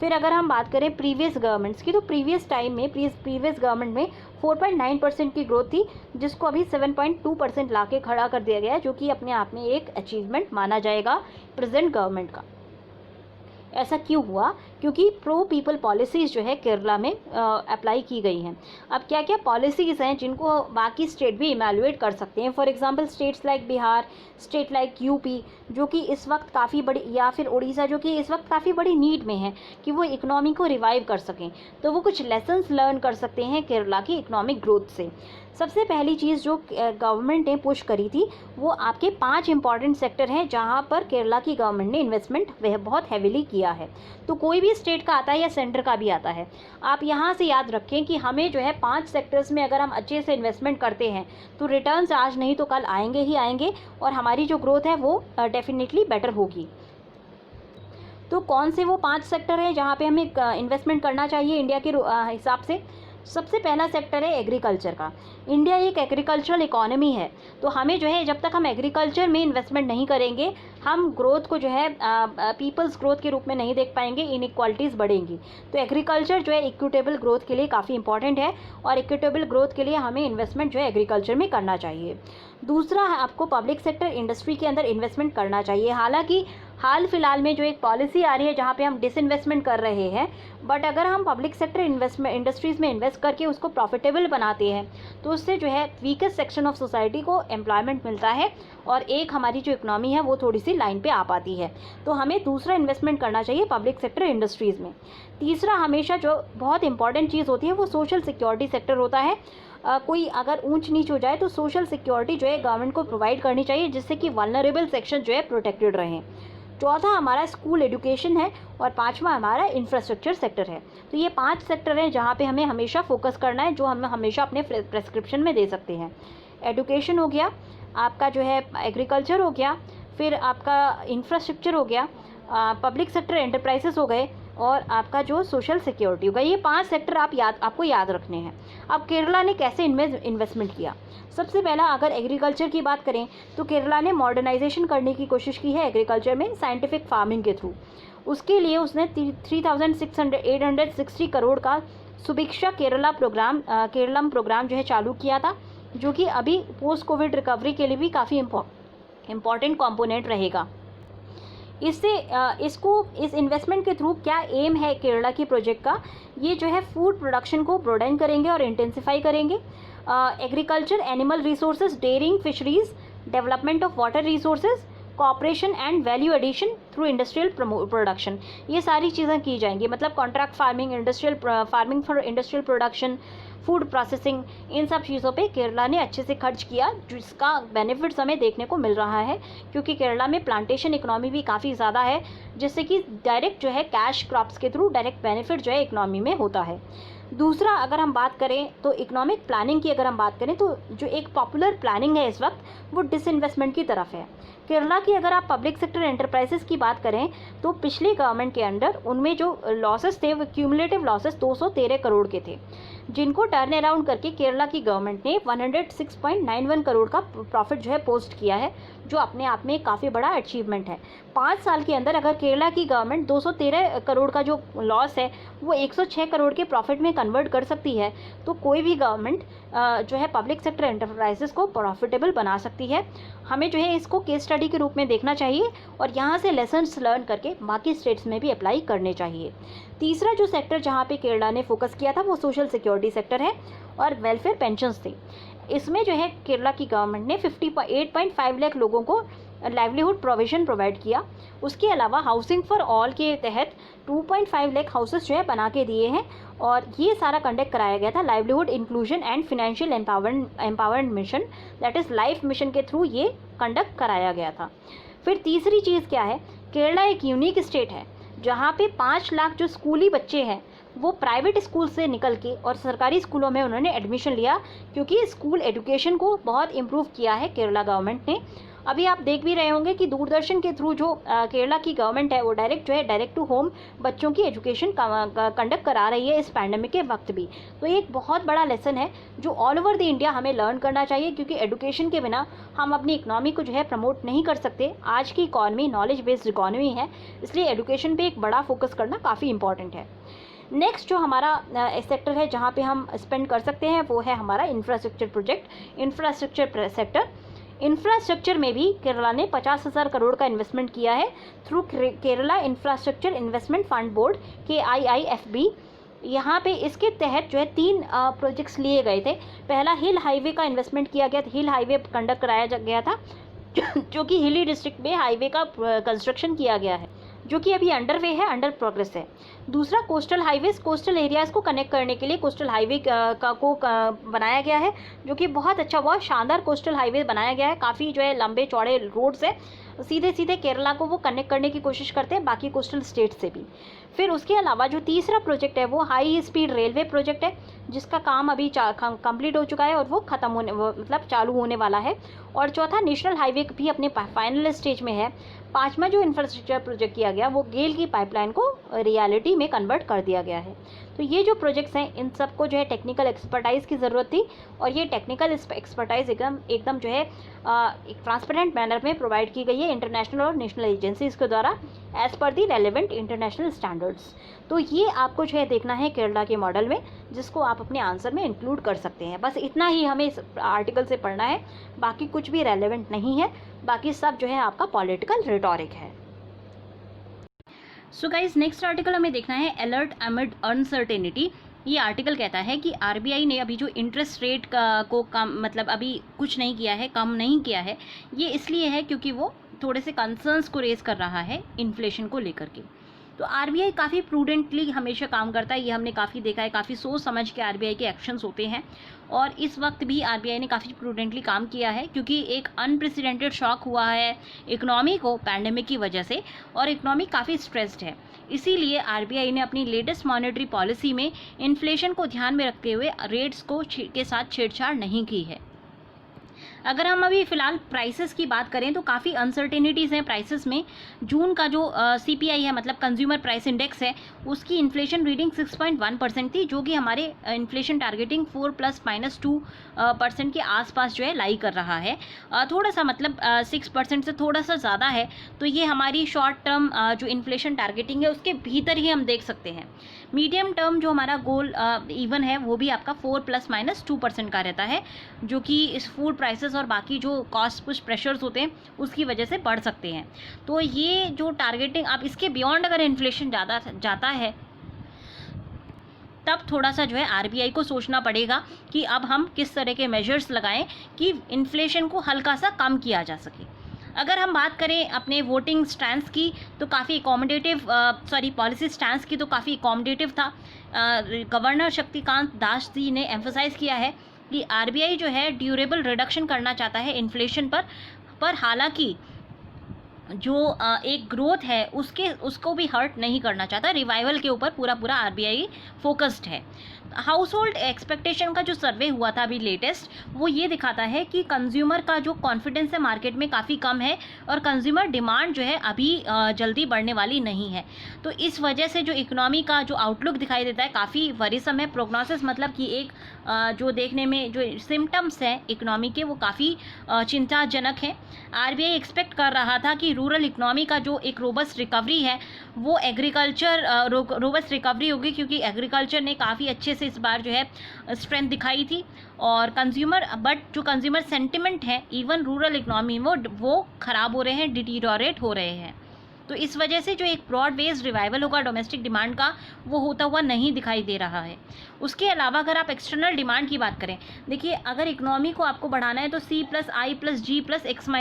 फिर अगर हम बात करें प्रीवियस गवर्नमेंट्स की, तो प्रीवियस टाइम में प्रीवियस गवर्नमेंट में 4.9% की ग्रोथ थी, जिसको अभी 7.2% ला के खड़ा कर दिया गया है, जो कि अपने आप में एक अचीवमेंट माना जाएगा प्रेजेंट गवर्नमेंट का। ऐसा क्यों हुआ? क्योंकि प्रो पीपल पॉलिसीज़ जो है केरला में अप्लाई की गई हैं। अब क्या क्या पॉलिसीज़ हैं जिनको बाकी स्टेट भी इवैल्यूएट कर सकते हैं? For example states like Bihar, state like UP जो कि इस वक्त काफ़ी बड़ी, या फिर उड़ीसा जो कि इस वक्त काफ़ी बड़ी नीड में है कि वो इकोनॉमी को रिवाइव कर सकें, तो वो कुछ लेसन्स लर्न कर सकते हैं केरला की इकोनॉमिक ग्रोथ से। सबसे पहली चीज़ जो गवर्नमेंट ने पुश करी थी वो आपके 5 इंपॉर्टेंट सेक्टर हैं जहां पर केरला की गवर्नमेंट ने इन्वेस्टमेंट वह बहुत हैवीली किया है। तो कोई भी भी स्टेट का आता है या सेंटर का भी आता है। आप यहाँ से याद रखें कि हमें जो है 5 सेक्टर्स में अगर हम अच्छे से इन्वेस्टमेंट करते हैं तो रिटर्न्स आज नहीं तो कल आएंगे ही आएंगे, और हमारी जो ग्रोथ है वो डेफिनेटली बेटर होगी। तो कौन से वो 5 सेक्टर हैं जहाँ पे हमें इन्वेस्टमेंट करना चाहिए इंडिया के हिसाब से? सबसे पहला सेक्टर है एग्रीकल्चर का। इंडिया एक एग्रीकल्चरल इकोनॉमी है, तो हमें जो है जब तक हम एग्रीकल्चर में इन्वेस्टमेंट नहीं करेंगे, हम ग्रोथ को जो है पीपल्स ग्रोथ के रूप में नहीं देख पाएंगे, इनइक्वालिटीज़ बढ़ेंगी। तो एग्रीकल्चर जो है इक्विटेबल ग्रोथ के लिए काफ़ी इंपॉर्टेंट है, और इक्विटेबल ग्रोथ के लिए हमें इन्वेस्टमेंट जो है एग्रीकल्चर में करना चाहिए। दूसरा, आपको पब्लिक सेक्टर इंडस्ट्री के अंदर इन्वेस्टमेंट करना चाहिए। हालांकि हाल फिलहाल में जो एक पॉलिसी आ रही है जहाँ पे हम डिसइन्वेस्टमेंट कर रहे हैं, बट अगर हम पब्लिक सेक्टर इंडस्ट्रीज़ में इन्वेस्ट करके उसको प्रॉफिटेबल बनाते हैं तो उससे जो है वीकेस्ट सेक्शन ऑफ सोसाइटी को एम्प्लॉयमेंट मिलता है, और एक हमारी जो इकोनॉमी है वो थोड़ी सी लाइन पे आ पाती है। तो हमें दूसरा इन्वेस्टमेंट करना चाहिए पब्लिक सेक्टर इंडस्ट्रीज़ में। तीसरा, हमेशा जो बहुत इंपॉर्टेंट चीज़ होती है वो सोशल सिक्योरिटी सेक्टर होता है। कोई अगर ऊंच नीच हो जाए तो सोशल सिक्योरिटी जो है गवर्नमेंट को प्रोवाइड करनी चाहिए, जिससे कि वल्नरेबल सेक्शन जो है प्रोटेक्टेड रहें। चौथा हमारा स्कूल एजुकेशन है, और पांचवा हमारा इंफ्रास्ट्रक्चर सेक्टर है। तो ये 5 सेक्टर हैं जहाँ पे हमें हमेशा फोकस करना है, जो हम हमेशा अपने प्रेस्क्रिप्शन में दे सकते हैं। एजुकेशन हो गया, आपका जो है एग्रीकल्चर हो गया, फिर आपका इंफ्रास्ट्रक्चर हो गया, पब्लिक सेक्टर एंटरप्राइजेस हो गए, और आपका जो सोशल सिक्योरिटी होगा। ये 5 सेक्टर आपको याद रखने हैं। अब केरला ने कैसे इन्वेस्टमेंट किया? सबसे पहला, अगर एग्रीकल्चर की बात करें तो केरला ने मॉडर्नाइजेशन करने की कोशिश की है एग्रीकल्चर में साइंटिफिक फार्मिंग के थ्रू। उसके लिए उसने 3,860 करोड़ का सुभिक्षा केरलम प्रोग्राम जो है चालू किया था, जो कि अभी पोस्ट कोविड रिकवरी के लिए भी काफ़ी इम्पॉर्टेंट कॉम्पोनेंट रहेगा। इस इन्वेस्टमेंट के थ्रू क्या एम है केरला की प्रोजेक्ट का? ये जो है फूड प्रोडक्शन को ब्रोडेन करेंगे और इंटेंसिफाई करेंगे। Agriculture, animal resources, dairying, fisheries, development of water resources, cooperation and value addition through industrial production, ये सारी चीज़ें की जाएंगी। मतलब contract farming, industrial farming for industrial production, food processing, इन सब चीज़ों पे केरला ने अच्छे से खर्च किया, जिसका बेनिफिट्स हमें देखने को मिल रहा है, क्योंकि केरला में प्लांटेशन इकोनॉमी भी काफ़ी ज़्यादा है, जिससे कि डायरेक्ट जो है कैश क्रॉप्स के थ्रू डायरेक्ट बेनिफिट जो है इकोनॉमी में होता है। दूसरा, अगर हम बात करें तो इकोनॉमिक प्लानिंग की, अगर हम बात करें तो जो एक पॉपुलर प्लानिंग है इस वक्त वो डिसइन्वेस्टमेंट की तरफ है। केरला की अगर आप पब्लिक सेक्टर एंटरप्राइजेस की बात करें तो पिछले गवर्नमेंट के अंडर उनमें जो लॉसेस थे वो क्यूमुलेटिव लॉसेस 213 करोड़ के थे, जिनको टर्न अराउंड करके केरला की गवर्नमेंट ने 106.91 करोड़ का प्रॉफिट जो है पोस्ट किया है, जो अपने आप में काफ़ी बड़ा अचीवमेंट है। 5 साल के अंदर अगर केरला की गवर्नमेंट 213 करोड़ का जो लॉस है वो 106 करोड़ के प्रॉफिट में कन्वर्ट कर सकती है, तो कोई भी गवर्नमेंट जो है पब्लिक सेक्टर एंटरप्राइजेस को प्रॉफिटेबल बना सकती है। हमें जो है इसको केस स्टडी के रूप में देखना चाहिए, और यहाँ से लेसन्स लर्न करके बाकी स्टेट्स में भी अप्लाई करने चाहिए। तीसरा जो सेक्टर जहाँ पे केरला ने फोकस किया था वो सोशल सिक्योरिटी सेक्टर है और वेलफेयर पेंशन्स थे। इसमें जो है केरला की गवर्नमेंट ने 58.5 लाख लोगों को लाइवलीहुड प्रोविजन प्रोवाइड किया। उसके अलावा हाउसिंग फॉर ऑल के तहत 2.5 लाख हाउसेस जो है बना के दिए हैं, और ये सारा कंडक्ट कराया गया था livelihood inclusion and financial empowerment mission, that is life mission के थ्रू ये कंडक्ट कराया गया था। फिर तीसरी चीज़ क्या है, केरला एक यूनिक स्टेट है जहाँ पे 5 लाख जो स्कूली बच्चे हैं वो प्राइवेट स्कूल से निकल के और सरकारी स्कूलों में उन्होंने एडमिशन लिया, क्योंकि स्कूल एजुकेशन को बहुत इम्प्रूव किया है केरला गवर्नमेंट ने। अभी आप देख भी रहे होंगे कि दूरदर्शन के थ्रू जो केरला की गवर्नमेंट है वो डायरेक्ट टू होम बच्चों की एजुकेशन कंडक्ट करा रही है इस पैंडेमिक के वक्त भी। तो ये एक बहुत बड़ा लेसन है जो ऑल ओवर द इंडिया हमें लर्न करना चाहिए, क्योंकि एजुकेशन के बिना हम अपनी इकनॉमी को जो है प्रमोट नहीं कर सकते। आज की इकॉनमी नॉलेज बेस्ड इकॉनमी है, इसलिए एजुकेशन पे एक बड़ा फोकस करना काफ़ी इंपॉर्टेंट है। नेक्स्ट जो हमारा सेक्टर है जहाँ पे हम स्पेंड कर सकते हैं वो है हमारा infrastructure project, infrastructure sector. Infrastructure में भी केरला ने 50,000 करोड़ का इन्वेस्टमेंट किया है through Kerala infrastructure investment fund board KIIFB। यहाँ पे इसके तहत जो है 3 प्रोजेक्ट्स लिए गए थे। पहला हिल हाईवे का इन्वेस्टमेंट किया गया था, हिल हाईवे कंडक्ट कराया गया था जो कि हिली डिस्ट्रिक्ट में हाईवे का कंस्ट्रक्शन किया गया है, जो कि अभी अंडर वे है, अंडर प्रोग्रेस है। दूसरा कोस्टल हाईवेज, कोस्टल एरियाज़ को कनेक्ट करने के लिए कोस्टल हाईवे को बनाया गया है, जो कि बहुत अच्छा, बहुत शानदार कोस्टल हाईवे बनाया गया है। काफ़ी जो है लंबे चौड़े रोड्स है, सीधे सीधे केरला को वो कनेक्ट करने की कोशिश करते हैं बाकी कोस्टल स्टेट से भी। फिर उसके अलावा जो तीसरा प्रोजेक्ट है वो हाई स्पीड रेलवे प्रोजेक्ट है, जिसका काम अभी कंप्लीट हो चुका है और वो ख़त्म होने मतलब चालू होने वाला है। और चौथा नेशनल हाईवे भी अपने फाइनल स्टेज में है। पांचवा जो इंफ्रास्ट्रक्चर प्रोजेक्ट किया गया वो गेल की पाइपलाइन को रियलिटी में कन्वर्ट कर दिया गया है। तो ये जो प्रोजेक्ट्स हैं इन सबको जो है टेक्निकल एक्सपर्टाइज़ की ज़रूरत थी, और ये टेक्निकल एक्सपर्टाइज़ एकदम जो है एक ट्रांसपेरेंट मैनर में प्रोवाइड की गई है इंटरनेशनल और नेशनल एजेंसीज़ के द्वारा एज़ पर दी रेलेवेंट इंटरनेशनल स्टैंडर्ड्स। तो ये आपको जो है देखना है केरला के मॉडल में, जिसको आप अपने आंसर में इंक्लूड कर सकते हैं। बस इतना ही हमें इस आर्टिकल से पढ़ना है, बाकी कुछ भी रेलेवेंट नहीं है, बाकी सब जो है आपका पॉलिटिकल रिटोरिक है। सो गाइज नेक्स्ट आर्टिकल हमें देखना है अलर्ट अमिड अनसर्टेनिटी। ये आर्टिकल कहता है कि आरबीआई ने अभी जो इंटरेस्ट रेट को कम मतलब अभी कुछ नहीं किया है, कम नहीं किया है, ये इसलिए है क्योंकि वो थोड़े से कंसर्न्स को रेज कर रहा है इन्फ्लेशन को लेकर के। तो आरबीआई काफ़ी प्रूडेंटली हमेशा काम करता है, ये हमने काफ़ी देखा है, काफ़ी सोच समझ के आरबीआई के एक्शंस होते हैं, और इस वक्त भी आरबीआई ने काफ़ी प्रूडेंटली काम किया है, क्योंकि एक अनप्रेसिडेंटेड शॉक हुआ है इकोनॉमी को पैंडेमिक की वजह से, और इकोनॉमी काफ़ी स्ट्रेस्ड है। इसीलिए आरबीआई ने अपनी लेटेस्ट मॉनेटरी पॉलिसी में इन्फ्लेशन को ध्यान में रखते हुए रेट्स को के साथ छेड़छाड़ नहीं की है। अगर हम अभी फ़िलहाल प्राइसेस की बात करें तो काफ़ी अनसर्टेनिटीज़ हैं प्राइसेस में। जून का जो सीपीआई है मतलब कंज्यूमर प्राइस इंडेक्स है, उसकी इन्फ्लेशन रीडिंग 6.1% थी, जो कि हमारे इन्फ्लेशन टारगेटिंग 4+-2% के आसपास जो है लाई कर रहा है। थोड़ा सा मतलब 6% से थोड़ा सा ज़्यादा है, तो ये हमारी शॉर्ट टर्म जो इन्फ्लेशन टारगेटिंग है उसके भीतर ही हम देख सकते हैं। मीडियम टर्म जो हमारा गोल इवन है वो भी आपका 4+-2% का रहता है, जो कि इस फूड प्राइसेस और बाकी जो कॉस्ट पुश प्रेशर्स होते हैं उसकी वजह से बढ़ सकते हैं। तो ये जो टारगेटिंग, आप इसके बियॉन्ड अगर इन्फ्लेशन ज़्यादा जाता है तब थोड़ा सा जो है आरबीआई को सोचना पड़ेगा कि अब हम किस तरह के मेजर्स लगाएं कि इन्फ्लेशन को हल्का सा कम किया जा सके। अगर हम बात करें अपने वोटिंग स्टैंस की तो काफ़ी अकोमोडेटिव पॉलिसी स्टैंस की तो काफ़ी अकोमोडेटिव था। गवर्नर शक्तिकांत दास जी ने एम्फसाइज़ किया है कि आरबीआई जो है ड्यूरेबल रिडक्शन करना चाहता है इन्फ्लेशन पर हालांकि जो एक ग्रोथ है उसको भी हर्ट नहीं करना चाहता। रिवाइवल के ऊपर पूरा आरबीआई फोकस्ड है। हाउस होल्ड एक्सपेक्टेशन का जो सर्वे हुआ था अभी लेटेस्ट, वो ये दिखाता है कि कंज्यूमर का जो कॉन्फिडेंस है मार्केट में काफ़ी कम है, और कंज्यूमर डिमांड जो है अभी जल्दी बढ़ने वाली नहीं है। तो इस वजह से जो इकोनॉमी का जो आउटलुक दिखाई देता है काफ़ी वरीसम है। प्रोग्नोसिस मतलब कि एक जो देखने में जो सिम्टम्स हैं इकोनॉमी के वो काफ़ी चिंताजनक हैं। आरबीआई एक्सपेक्ट कर रहा था कि रूरल इकोनॉमी का जो एक रोबस्ट रिकवरी है वो एग्रीकल्चर रोबस्ट रिकवरी होगी, क्योंकि एग्रीकल्चर ने काफ़ी अच्छे से इस बार जो है स्ट्रेंथ दिखाई थी। और जो कंज्यूमर सेंटिमेंट है इवन रूरल इकोनॉमी में वो ख़राब हो रहे हैं, डिटीरियोरेट हो रहे हैं। तो इस वजह से जो एक ब्रॉड बेस्ड रिवाइवल होगा डोमेस्टिक डिमांड का वो होता हुआ नहीं दिखाई दे रहा है। उसके अलावा अगर आप एक्सटर्नल डिमांड की बात करें, देखिए अगर इकोनॉमी को आपको बढ़ाना है तो C+I+G+X-M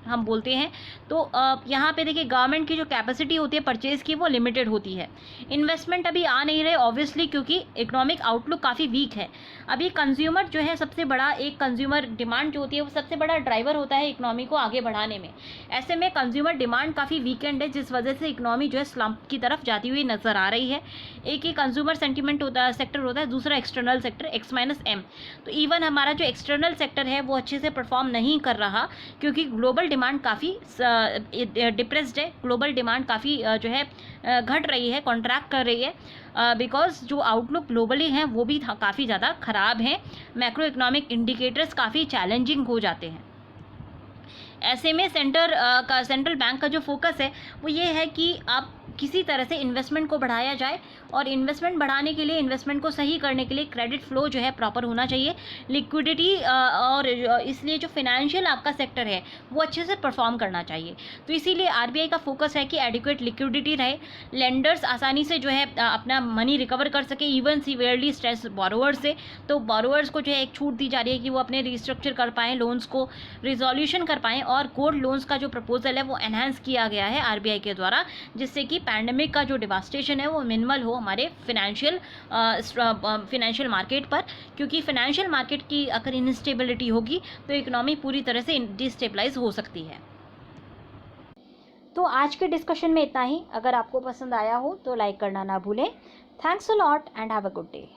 हम बोलते हैं। तो यहाँ पे देखिए गवर्नमेंट की जो कैपेसिटी होती है परचेज़ की वो लिमिटेड होती है। इन्वेस्टमेंट अभी आ नहीं रहे ऑब्वियसली, क्योंकि इकोनॉमिक आउटलुक काफ़ी वीक है। अभी कंज्यूमर जो है सबसे बड़ा, एक कंज्यूमर डिमांड जो होती है वो सबसे बड़ा ड्राइवर होता है इकोनॉमी को आगे बढ़ाने में। ऐसे में कंज्यूमर डिमांड काफ़ी वीकेंड है, जिस वजह से इकोनॉमी जो है स्लम्प की तरफ जाती हुई नजर आ रही है। एक ही कंज्यूमर सेंटीमेंट सेक्टर होता है, दूसरा एक्सटर्नल सेक्टर X-M। तो इवन हमारा जो एक्सटर्नल सेक्टर है वो अच्छे से परफॉर्म नहीं कर रहा, क्योंकि ग्लोबल डिमांड काफ़ी डिप्रेस्ड है। ग्लोबल डिमांड काफ़ी जो है घट रही है, कॉन्ट्रैक्ट कर रही है, बिकॉज जो आउटलुक ग्लोबली हैं वो भी काफ़ी ज़्यादा ख़राब हैं। मैक्रो इकोनॉमिक इंडिकेटर्स काफ़ी चैलेंजिंग हो जाते हैं। ऐसे में सेंट्रल बैंक का जो फोकस है वो ये है कि आप किसी तरह से इन्वेस्टमेंट को बढ़ाया जाए, और इन्वेस्टमेंट बढ़ाने के लिए, इन्वेस्टमेंट को सही करने के लिए क्रेडिट फ्लो जो है प्रॉपर होना चाहिए, लिक्विडिटी और इसलिए जो फिनेंशियल आपका सेक्टर है वो अच्छे से परफॉर्म करना चाहिए। तो इसीलिए आरबीआई का फोकस है कि एडिक्वेट लिक्विडिटी रहे, लेंडर्स आसानी से जो है अपना मनी रिकवर कर सके, इवन सीवियरली स्ट्रेस बोरोवर्स से। तो बोरोवर्स को जो है एक छूट दी जा रही है कि वो अपने रिस्ट्रक्चर कर पाएँ, लोन्स को रिजोल्यूशन कर पाएँ, और गोल्ड लोन्स का जो प्रपोजल है वो एनहांस किया गया है आरबीआई के द्वारा, जिससे कि पैंडेमिक का जो डिवास्टेशन है वो मिनिमल हो हमारे फिनेंशियल मार्केट पर, क्योंकि फिनेंशियल मार्केट की अगर इनस्टेबिलिटी होगी तो इकोनॉमी पूरी तरह से डिस्टेबलाइज हो सकती है। तो आज के डिस्कशन में इतना ही। अगर आपको पसंद आया हो तो लाइक करना ना भूलें। Thanks a lot and have a good day.